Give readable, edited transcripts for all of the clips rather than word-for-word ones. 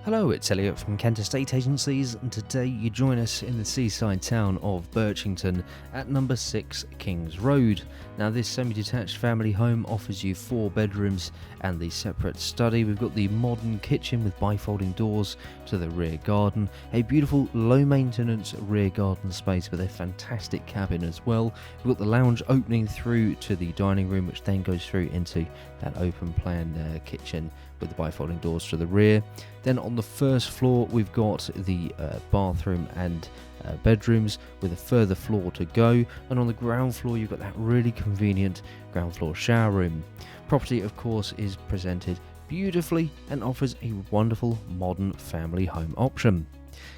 Hello, it's Elliot from Kent Estate Agencies, and today you join us in the seaside town of Birchington at number 6 Kings Road. Now, this semi-detached family home offers you 4 bedrooms and the separate study. We've got the modern kitchen with bifolding doors to the rear garden, a beautiful low-maintenance rear garden space with a fantastic cabin as well. We've got the lounge opening through to the dining room, which then goes through into that open-plan kitchen with the bifolding doors to the rear. Then on the first floor we've got the bathroom and bedrooms with a further floor to go, and on the ground floor you've got that really convenient ground floor shower room. Property of course is presented beautifully and offers a wonderful modern family home option.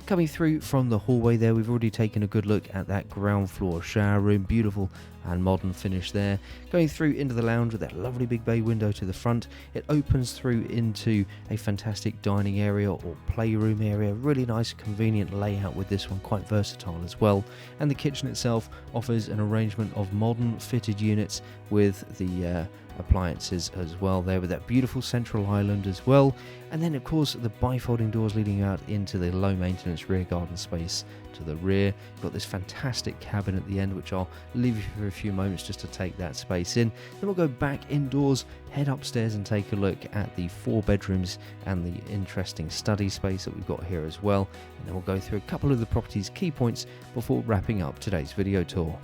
Coming through from the hallway there, we've already taken a good look at that ground floor shower room, beautiful and modern finish there. Going through into the lounge with that lovely big bay window to the front, it opens through into a fantastic dining area or playroom area. Really nice convenient layout with this one, quite versatile as well. And the kitchen itself offers an arrangement of modern fitted units with the appliances as well there, with that beautiful central island as well. And then of course the bifolding doors leading out into the low maintenance rear garden space to the rear. You've got this fantastic cabin at the end, which I'll leave you for a few moments just to take that space in. Then we'll go back indoors, head upstairs and take a look at the 4 bedrooms and the interesting study space that we've got here as well. And then we'll go through a couple of the property's key points before wrapping up today's video tour.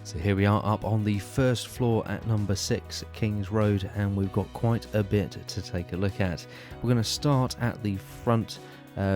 So here we are up on the first floor at number 6 Kings Road, and we've got quite a bit to take a look at. We're going to start at the front,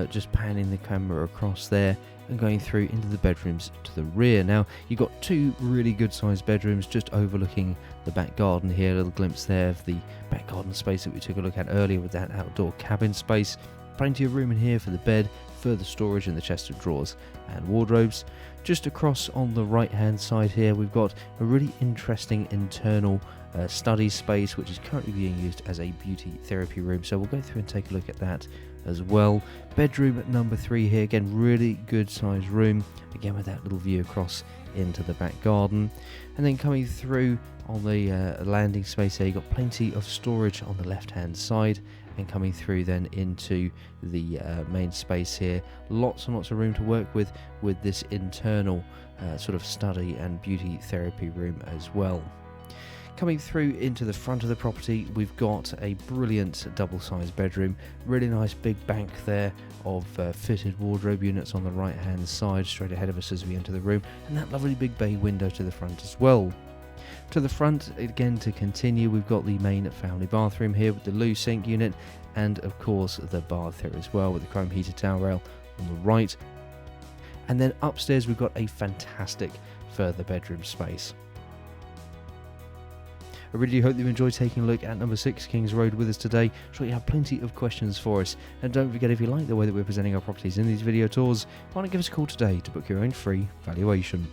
just panning the camera across there and going through into the bedrooms to the rear. Now you've got 2 really good sized bedrooms just overlooking the back garden here. A little glimpse there of the back garden space that we took a look at earlier with that outdoor cabin space. Plenty of room in here for the bed, further storage in the chest of drawers and wardrobes. Just across on the right hand side here we've got a really interesting internal study space, which is currently being used as a beauty therapy room, so we'll go through and take a look at that as well. Bedroom at number 3 here, again really good sized room, again with that little view across into the back garden. And then coming through on the landing space here, you've got plenty of storage on the left hand side, and coming through then into the main space here, lots and lots of room to work with this internal sort of study and beauty therapy room as well. Coming through into the front of the property, we've got a brilliant double-sized bedroom, really nice big bank there of fitted wardrobe units on the right hand side straight ahead of us as we enter the room, and that lovely big bay window to the front as well. To the front, again to continue, we've got the main family bathroom here with the loo sink unit, and of course the bath here as well with the chrome heated towel rail on the right. And then upstairs we've got a fantastic further bedroom space. I really do hope you've enjoyed taking a look at number 6 Kings Road with us today. I'm sure you have plenty of questions for us, and don't forget, if you like the way that we're presenting our properties in these video tours, why not give us a call today to book your own free valuation.